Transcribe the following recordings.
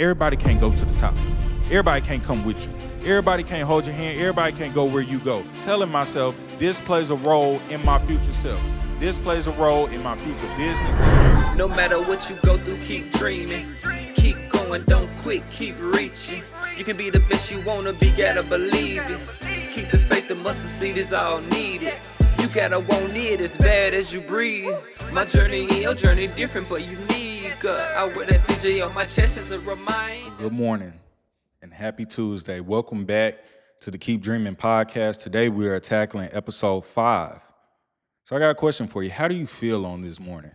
everybody can't go to the top. Everybody can't come with you. Everybody can't hold your hand. Everybody can't go where you go. Telling myself, this plays a role in my future self. This plays a role in my future business. No matter what you go through, keep dreaming. Keep going, don't quit, keep reaching. You can be the best you wanna be, gotta believe it. Keep the faith, the mustard seed is all needed. You gotta want it as bad as you breathe. My journey and your journey different but unique. I wear the CJ on my chest as a reminder. Good morning and happy Tuesday. Welcome back to the Keep Dreaming podcast. Today we are tackling episode 5. So I got a question for you. How do you feel on this morning?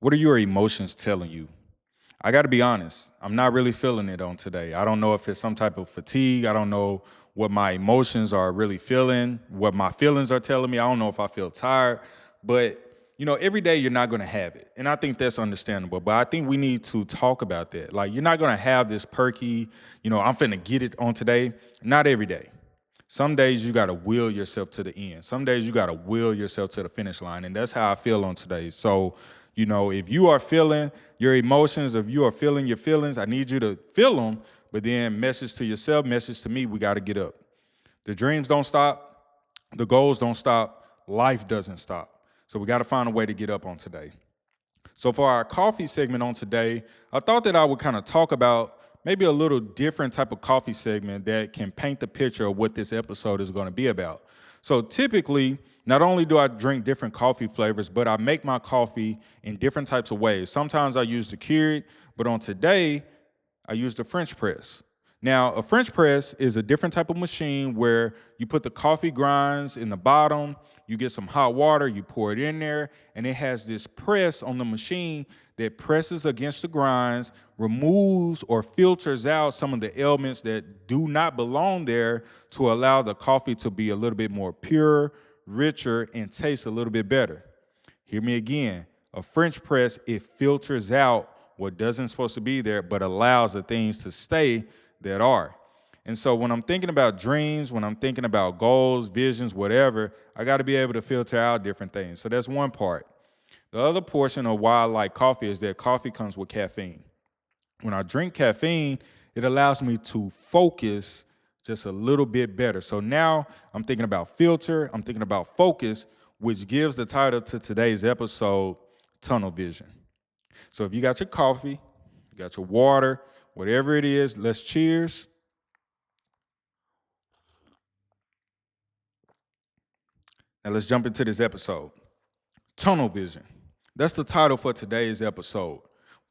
What are your emotions telling you? I got to be honest. I'm not really feeling it on today. I don't know if it's some type of fatigue. I don't know what my emotions are really feeling, what my feelings are telling me. I don't know if I feel tired, but every day you're not going to have it. And I think that's understandable. But I think we need to talk about that. Like, you're not going to have this perky, I'm finna get it on today. Not every day. Some days you got to will yourself to the end. Some days you got to will yourself to the finish line. And that's how I feel on today. So, if you are feeling your emotions, if you are feeling your feelings, I need you to feel them. But then message to yourself, message to me, we got to get up. The dreams don't stop. The goals don't stop. Life doesn't stop. So we got to find a way to get up on today. So for our coffee segment on today, I thought that I would kind of talk about maybe a little different type of coffee segment that can paint the picture of what this episode is going to be about. So typically, not only do I drink different coffee flavors, but I make my coffee in different types of ways. Sometimes I use the Keurig, but on today, I use the French press. Now, a French press is a different type of machine where you put the coffee grinds in the bottom, you get some hot water, you pour it in there, and it has this press on the machine that presses against the grinds, removes or filters out some of the elements that do not belong there to allow the coffee to be a little bit more pure, richer, and taste a little bit better. Hear me again. A French press, it filters out what doesn't supposed to be there, but allows the things to stay that are. And so when I'm thinking about dreams, when I'm thinking about goals, visions, whatever, I got to be able to filter out different things. So that's one part. The other portion of why I like coffee is that coffee comes with caffeine. When I drink caffeine, it allows me to focus just a little bit better. So now I'm thinking about filter, I'm thinking about focus, which gives the title to today's episode, Tunnel Vision. So if you got your coffee, you got your water, whatever it is, let's cheers. Now let's jump into this episode. Tunnel vision. That's the title for today's episode.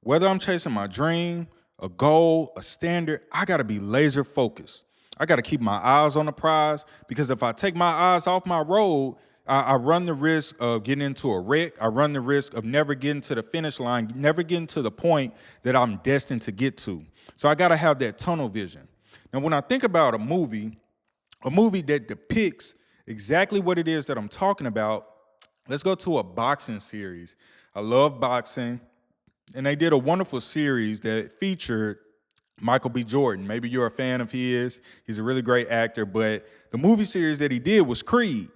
Whether I'm chasing my dream, a goal, a standard, I got to be laser focused. I got to keep my eyes on the prize, because if I take my eyes off my road, I run the risk of getting into a wreck. I run the risk of never getting to the finish line, never getting to the point that I'm destined to get to. So I got to have that tunnel vision. Now, when I think about a movie that depicts exactly what it is that I'm talking about, let's go to a boxing series. I love boxing, and they did a wonderful series that featured Michael B. Jordan. Maybe you're a fan of his. He's a really great actor, but the movie series that he did was Creed.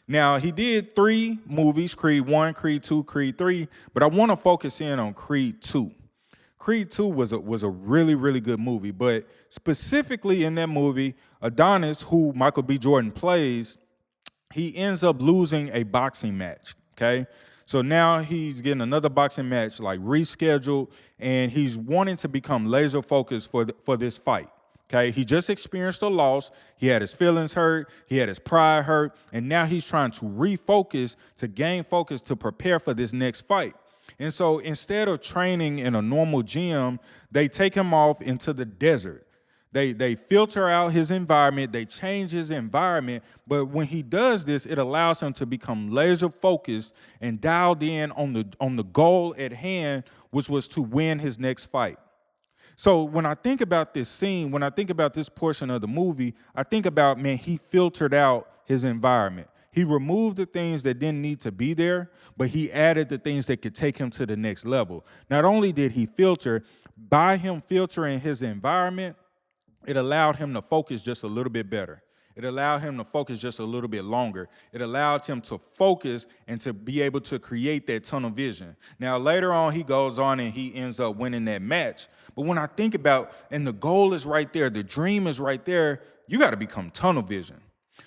Now, he did 3 movies, Creed 1, Creed 2, Creed 3, but I want to focus in on Creed 2. Creed 2 was a really, really good movie, but specifically in that movie, Adonis, who Michael B. Jordan plays, he ends up losing a boxing match, okay? So now he's getting another boxing match like rescheduled, and he's wanting to become laser focused for this fight. Okay, he just experienced a loss. He had his feelings hurt. He had his pride hurt. And now he's trying to refocus, to gain focus, to prepare for this next fight. And so instead of training in a normal gym, they take him off into the desert. They filter out his environment. They change his environment. But when he does this, it allows him to become laser focused and dialed in on the goal at hand, which was to win his next fight. So when I think about this scene, when I think about this portion of the movie, I think about, man, he filtered out his environment. He removed the things that didn't need to be there, but he added the things that could take him to the next level. Not only did he filter, by him filtering his environment, it allowed him to focus just a little bit better. It allowed him to focus just a little bit longer. It allowed him to focus and to be able to create that tunnel vision. Now, later on, he goes on and he ends up winning that match. But when I think about, and the goal is right there, the dream is right there, you got to become tunnel vision.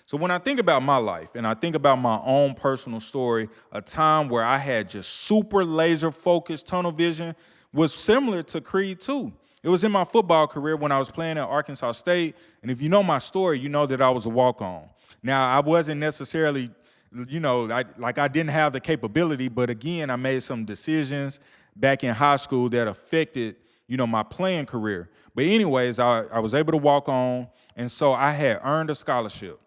So when I think about my life and I think about my own personal story, a time where I had just super laser focused tunnel vision was similar to Creed 2. It was in my football career when I was playing at Arkansas State. And if you know my story, you know that I was a walk-on. Now, I wasn't necessarily, I didn't have the capability, but again, I made some decisions back in high school that affected, my playing career. But anyways, I was able to walk on, and so I had earned a scholarship.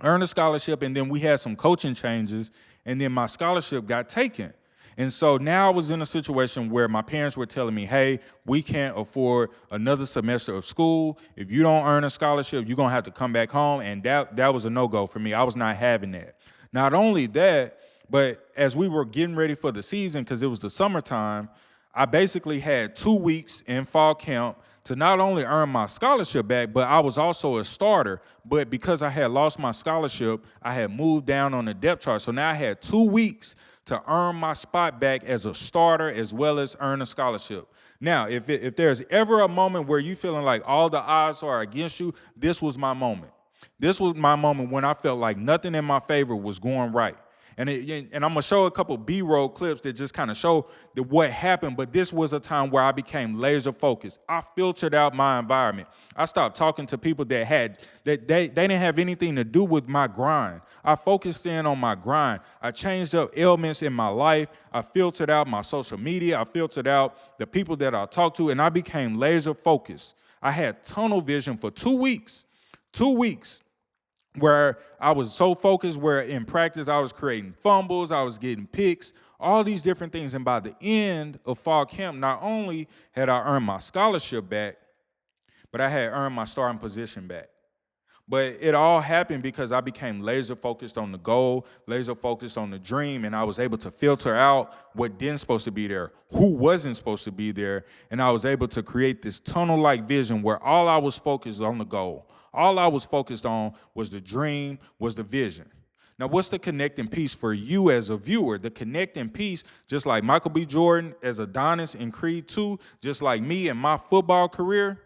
And then we had some coaching changes, and then my scholarship got taken. And so now I was in a situation where my parents were telling me, hey, we can't afford another semester of school. If you don't earn a scholarship, you're gonna have to come back home. And that was a no-go for me. I was not having that. Not only that, but as we were getting ready for the season, because it was the summertime, I basically had 2 weeks in fall camp to not only earn my scholarship back, but I was also a starter. But because I had lost my scholarship, I had moved down on the depth chart. So now I had 2 weeks to earn my spot back as a starter as well as earn a scholarship. Now, if there's ever a moment where you feeling like all the odds are against you, this was my moment. This was my moment when I felt like nothing in my favor was going right. And I'm gonna show a couple B-roll clips that just kind of show what happened, but this was a time where I became laser focused. I filtered out my environment. I stopped talking to people that they didn't have anything to do with my grind. I focused in on my grind. I changed up elements in my life. I filtered out my social media. I filtered out the people that I talked to, and I became laser focused. I had tunnel vision for 2 weeks. 2 weeks. Where I was so focused, where in practice I was creating fumbles, I was getting picks, all these different things. And by the end of fall camp, not only had I earned my scholarship back, but I had earned my starting position back. But it all happened because I became laser focused on the goal, laser focused on the dream, and I was able to filter out what didn't supposed to be there, who wasn't supposed to be there, and I was able to create this tunnel-like vision where all I was focused on the goal. All I was focused on was the dream, was the vision. Now, what's the connecting piece for you as a viewer? The connecting piece, just like Michael B. Jordan as Adonis in Creed 2, just like me in my football career,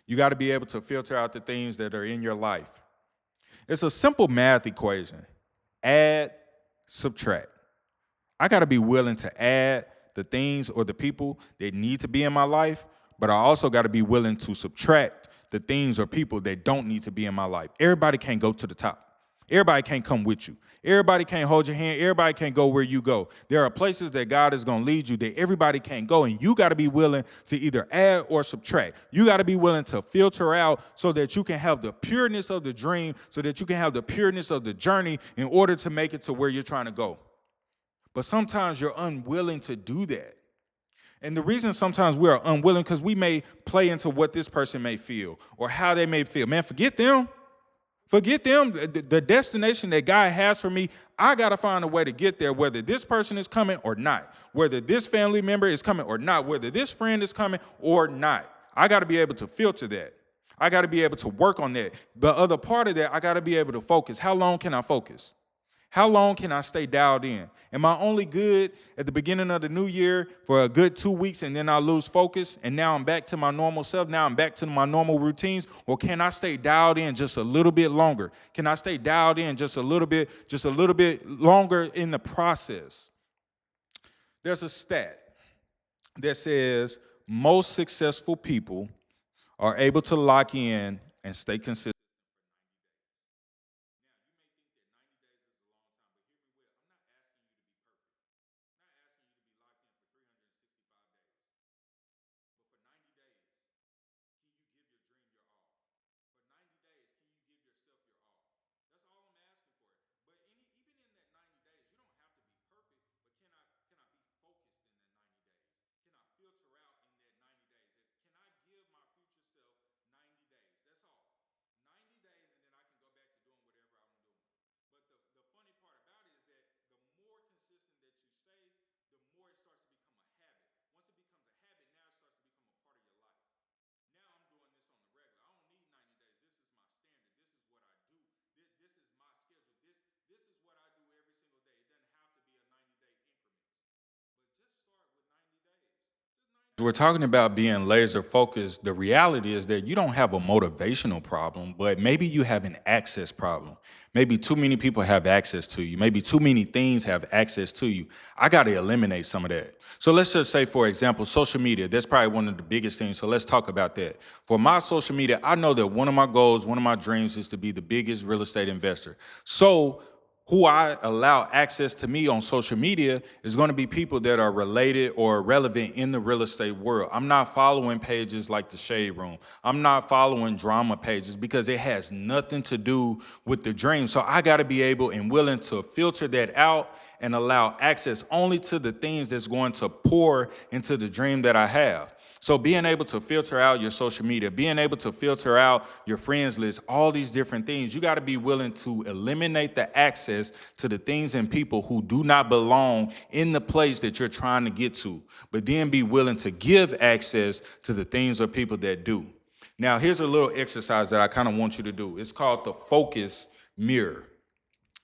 you got to be able to filter out the things that are in your life. It's a simple math equation. Add, subtract. I got to be willing to add the things or the people that need to be in my life, but I also got to be willing to subtract the things or people that don't need to be in my life. Everybody can't go to the top. Everybody can't come with you. Everybody can't hold your hand. Everybody can't go where you go. There are places that God is going to lead you that everybody can't go, and you got to be willing to either add or subtract. You got to be willing to filter out so that you can have the pureness of the dream, so that you can have the pureness of the journey in order to make it to where you're trying to go. But sometimes you're unwilling to do that. And the reason sometimes we are unwilling because we may play into what this person may feel or how they may feel. Man, forget them. Forget them. The destination that God has for me, I got to find a way to get there, whether this person is coming or not, whether this family member is coming or not, whether this friend is coming or not. I got to be able to filter that. I got to be able to work on that. The other part of that, I got to be able to focus. How long can I focus? How long can I stay dialed in? Am I only good at the beginning of the new year for a good 2 weeks and then I lose focus and now I'm back to my normal self, now I'm back to my normal routines? Or can I stay dialed in just a little bit longer? Can I stay dialed in just a little bit longer in the process? There's a stat that says most successful people are able to lock in and stay consistent. We're talking about being laser focused. The reality is that you don't have a motivational problem, but maybe you have an access problem. Maybe too many people have access to you. Maybe too many things have access to you. I got to eliminate some of that. So let's just say, for example, social media. That's probably one of the biggest things. So let's talk about that. For my social media, I know that one of my goals, one of my dreams is to be the biggest real estate investor. So who I allow access to me on social media is going to be people that are related or relevant in the real estate world. I'm not following pages like the Shade Room. I'm not following drama pages because it has nothing to do with the dream. So I got to be able and willing to filter that out and allow access only to the things that's going to pour into the dream that I have. So being able to filter out your social media, being able to filter out your friends list, all these different things, you got to be willing to eliminate the access to the things and people who do not belong in the place that you're trying to get to, but then be willing to give access to the things or people that do. Now, here's a little exercise that I kind of want you to do. It's called the focus mirror.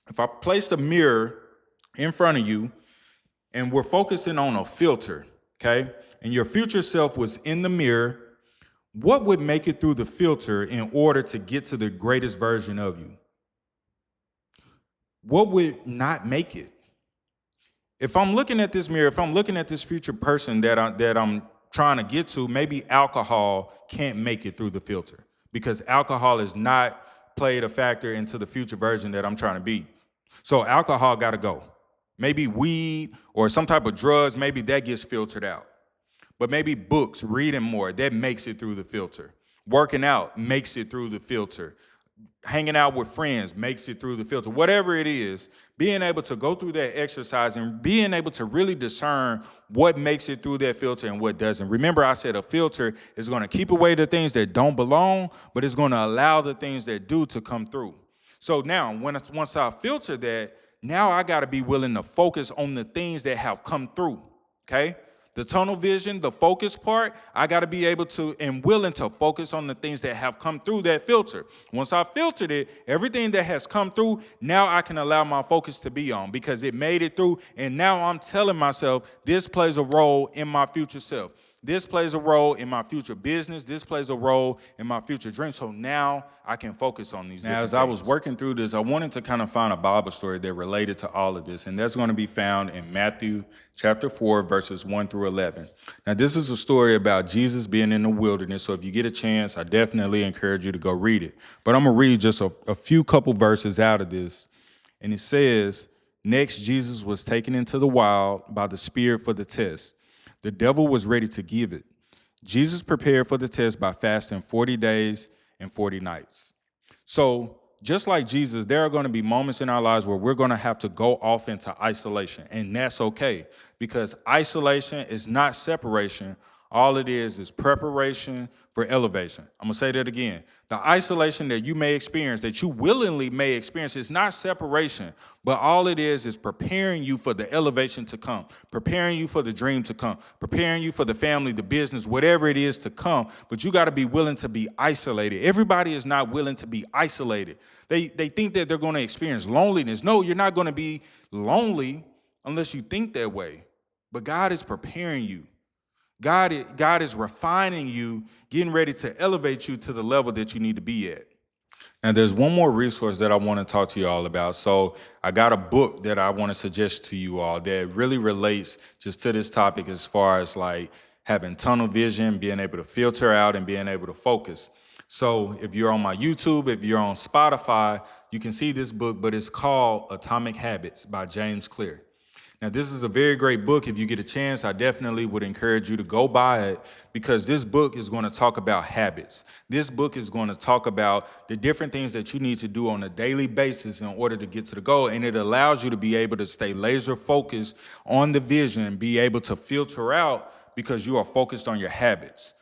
If I place the mirror in front of you and we're focusing on a filter, okay? And your future self was in the mirror, what would make it through the filter in order to get to the greatest version of you? What would not make it? If I'm looking at this mirror, if I'm looking at this future person that I'm trying to get to, maybe alcohol can't make it through the filter because alcohol has not played a factor into the future version that I'm trying to be. So alcohol got to go. Maybe weed or some type of drugs, maybe that gets filtered out. But maybe books, reading more, that makes it through the filter. Working out makes it through the filter. Hanging out with friends makes it through the filter. Whatever it is, being able to go through that exercise and being able to really discern what makes it through that filter and what doesn't. Remember, I said a filter is going to keep away the things that don't belong, but it's going to allow the things that do to come through. So now, once I filter that, now I got to be willing to focus on the things that have come through, okay? The tunnel vision, the focus part, I got to be able to and willing to focus on the things that have come through that filter. Once I filtered it, everything that has come through, now I can allow my focus to be on because it made it through. And now I'm telling myself this plays a role in my future self. This plays a role in my future business. This plays a role in my future dreams. So now I can focus on these. Now, as I was working through this, I wanted to kind of find a Bible story that related to all of this. And that's going to be found in Matthew chapter 4, verses 1 through 11. Now, this is a story about Jesus being in the wilderness. So if you get a chance, I definitely encourage you to go read it. But I'm going to read just a few couple verses out of this. And it says, next, Jesus was taken into the wild by the Spirit for the test. The devil was ready to give it. Jesus prepared for the test by fasting 40 days and 40 nights. So just like Jesus, there are going to be moments in our lives where we're going to have to go off into isolation, and that's okay because isolation is not separation. All it is preparation for elevation. I'm going to say that again. The isolation that you may experience, that you willingly may experience, is not separation, but all it is preparing you for the elevation to come, preparing you for the dream to come, preparing you for the family, the business, whatever it is to come. But you got to be willing to be isolated. Everybody is not willing to be isolated. They think that they're going to experience loneliness. No, you're not going to be lonely unless you think that way. But God is preparing you. God is refining you, getting ready to elevate you to the level that you need to be at. Now, there's one more resource that I want to talk to you all about. So I got a book that I want to suggest to you all that really relates just to this topic as far as like having tunnel vision, being able to filter out and being able to focus. So if you're on my YouTube, if you're on Spotify, you can see this book, but it's called Atomic Habits by James Clear. Now, this is a very great book. If you get a chance, I definitely would encourage you to go buy it because this book is going to talk about habits. This book is going to talk about the different things that you need to do on a daily basis in order to get to the goal. And it allows you to be able to stay laser focused on the vision, be able to filter out because you are focused on your habits.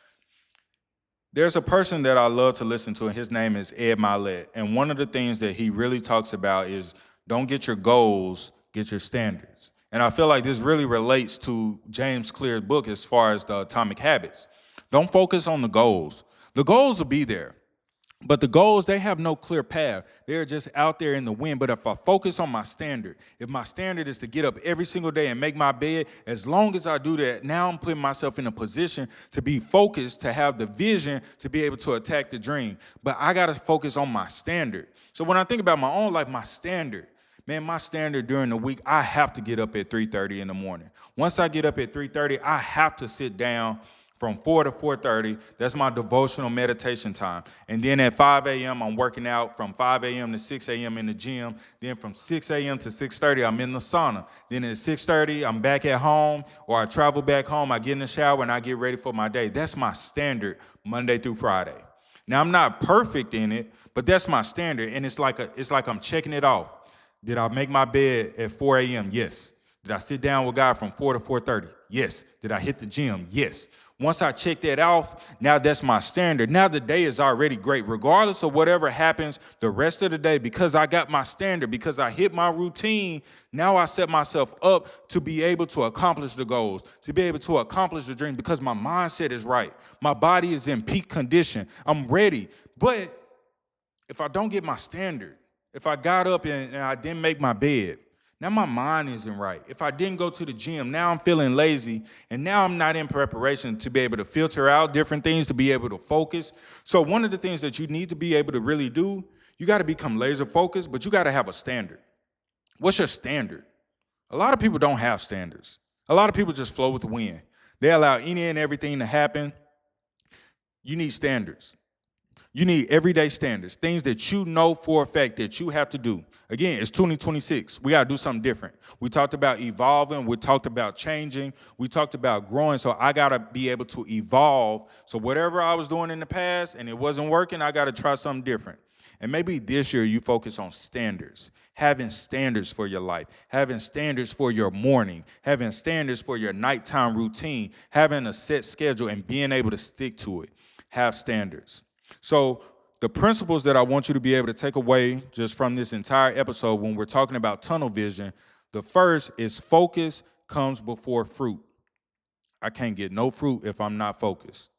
There's a person that I love to listen to, and his name is Ed Mylett. And one of the things that he really talks about is don't get your goals, get your standards. And I feel like this really relates to James Clear's book as far as the Atomic Habits. Don't focus on the goals. The goals will be there. But the goals, they have no clear path. They're just out there in the wind. But if I focus on my standard, if my standard is to get up every single day and make my bed, as long as I do that, now I'm putting myself in a position to be focused, to have the vision, to be able to attack the dream. But I got to focus on my standard. So when I think about my own life, my standard, man, my standard during the week, I have to get up at 3:30 in the morning. Once I get up at 3:30, I have to sit down from 4 to 4:30. That's my devotional meditation time. And then at 5 a.m., I'm working out from 5 a.m. to 6 a.m. in the gym. Then from 6 a.m. to 6:30, I'm in the sauna. Then at 6:30, I'm back at home, or I travel back home. I get in the shower and I get ready for my day. That's my standard Monday through Friday. Now, I'm not perfect in it, but that's my standard. And it's like I'm checking it off. Did I make my bed at 4 a.m.? Yes. Did I sit down with God from 4 to 4:30? Yes. Did I hit the gym? Yes. Once I check that off, now that's my standard. Now the day is already great, regardless of whatever happens the rest of the day, because I got my standard, because I hit my routine. Now I set myself up to be able to accomplish the goals, to be able to accomplish the dream, because my mindset is right. My body is in peak condition. I'm ready. But if I don't get my standard, if I got up and I didn't make my bed, now my mind isn't right. If I didn't go to the gym, now I'm feeling lazy, and now I'm not in preparation to be able to filter out different things, to be able to focus. So one of the things that you need to be able to really do, you got to become laser focused, but you got to have a standard. What's your standard? A lot of people don't have standards. A lot of people just flow with the wind. They allow any and everything to happen. You need standards. You need everyday standards, things that you know for a fact that you have to do. Again, it's 2026. We got to do something different. We talked about evolving. We talked about changing. We talked about growing. So I got to be able to evolve. So whatever I was doing in the past and it wasn't working, I got to try something different. And maybe this year you focus on standards, having standards for your life, having standards for your morning, having standards for your nighttime routine, having a set schedule and being able to stick to it. Have standards. So the principles that I want you to be able to take away just from this entire episode when we're talking about tunnel vision, the first is focus comes before fruit. I can't get no fruit if I'm not focused.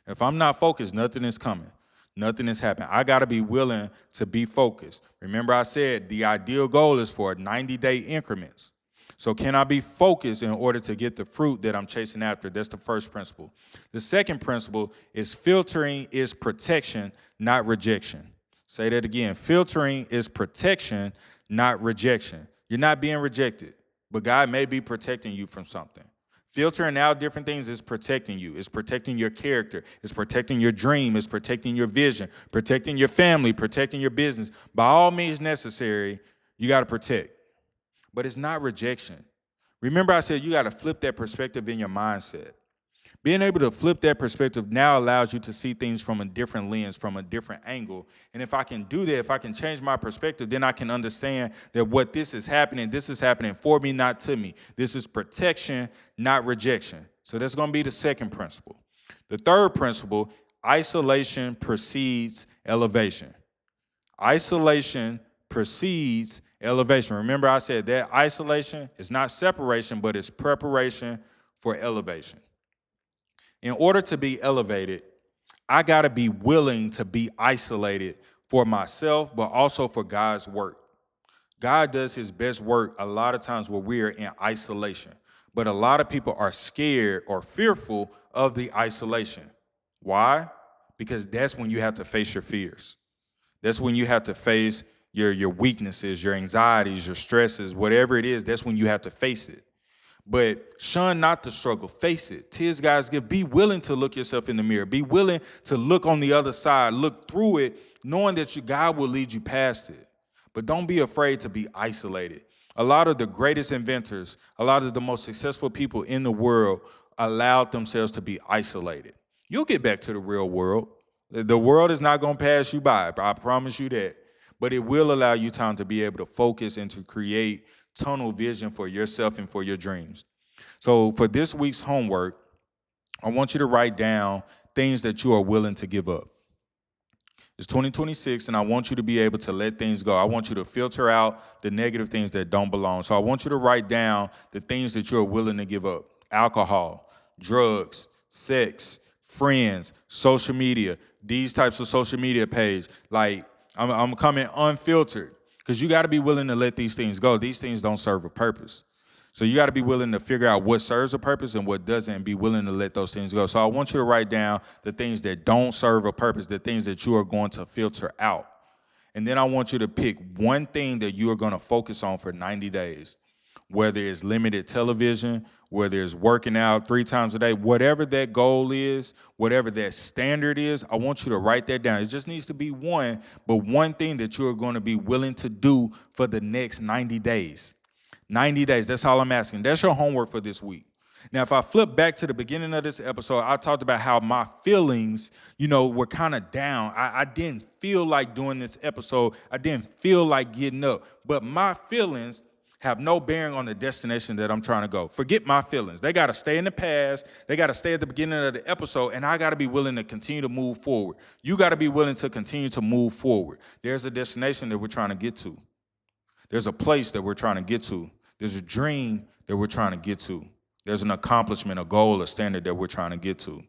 If I'm not focused, nothing is coming. Nothing is happening. I got to be willing to be focused. Remember I said the ideal goal is for 90-day increments. So can I be focused in order to get the fruit that I'm chasing after? That's the first principle. The second principle is filtering is protection, not rejection. Say that again. Filtering is protection, not rejection. You're not being rejected, but God may be protecting you from something. Filtering out different things is protecting you. It's protecting your character. It's protecting your dream. It's protecting your vision, protecting your family, protecting your business. By all means necessary, you got to protect. But it's not rejection. Remember I said you got to flip that perspective in your mindset. Being able to flip that perspective now allows you to see things from a different lens, from a different angle. And if I can do that, if I can change my perspective, then I can understand that what this is happening for me, not to me. This is protection, not rejection. So that's going to be the second principle. The third principle, isolation precedes elevation. Isolation precedes elevation. Remember I said that isolation is not separation, but it's preparation for elevation. In order to be elevated, I got to be willing to be isolated for myself, but also for God's work. God does his best work a lot of times where we are in isolation, but a lot of people are scared or fearful of the isolation. Why? Because that's when you have to face your fears. That's when you have to face your weaknesses, your anxieties, your stresses, whatever it is, that's when you have to face it. But shun not the struggle, face it. 'Tis God's gift. Be willing to look yourself in the mirror. Be willing to look on the other side, look through it, knowing that God will lead you past it. But don't be afraid to be isolated. A lot of the greatest inventors, a lot of the most successful people in the world allowed themselves to be isolated. You'll get back to the real world. The world is not going to pass you by, I promise you that. But it will allow you time to be able to focus and to create tunnel vision for yourself and for your dreams. So for this week's homework, I want you to write down things that you are willing to give up. It's 2026, and I want you to be able to let things go. I want you to filter out the negative things that don't belong. So I want you to write down the things that you're willing to give up. Alcohol, drugs, sex, friends, social media, these types of social media page. Like I'm coming unfiltered because you got to be willing to let these things go. These things don't serve a purpose. So you got to be willing to figure out what serves a purpose and what doesn't, and be willing to let those things go. So I want you to write down the things that don't serve a purpose, the things that you are going to filter out. And then I want you to pick one thing that you are going to focus on for 90 days, whether it's limited television, whether it's working out 3 times a day, whatever that goal is, whatever that standard is, I want you to write that down. It just needs to be one, but one thing that you are going to be willing to do for the next 90 days. 90 days, that's all I'm asking. That's your homework for this week. Now, if I flip back to the beginning of this episode, I talked about how my feelings, were kind of down. I didn't feel like doing this episode. I didn't feel like getting up. But my feelings have no bearing on the destination that I'm trying to go. Forget my feelings. They got to stay in the past. They got to stay at the beginning of the episode, and I got to be willing to continue to move forward. You got to be willing to continue to move forward. There's a destination that we're trying to get to. There's a place that we're trying to get to. There's a dream that we're trying to get to. There's an accomplishment, a goal, a standard that we're trying to get to.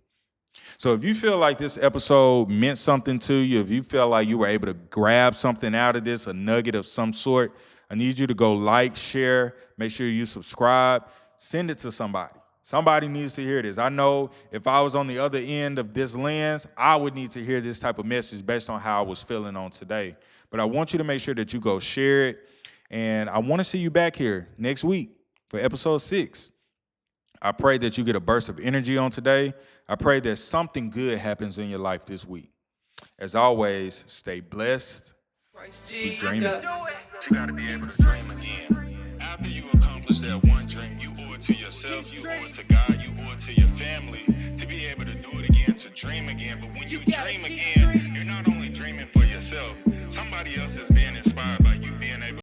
So if you feel like this episode meant something to you, if you feel like you were able to grab something out of this, a nugget of some sort, I need you to go like, share, make sure you subscribe, send it to somebody. Somebody needs to hear this. I know if I was on the other end of this lens, I would need to hear this type of message based on how I was feeling on today. But I want you to make sure that you go share it. And I want to see you back here next week for episode 6. I pray that you get a burst of energy on today. I pray that something good happens in your life this week. As always, stay blessed. Keep dreaming. You gotta be able to dream again. After you accomplish that one dream, you owe it to yourself, you owe it to God, you owe it to your family.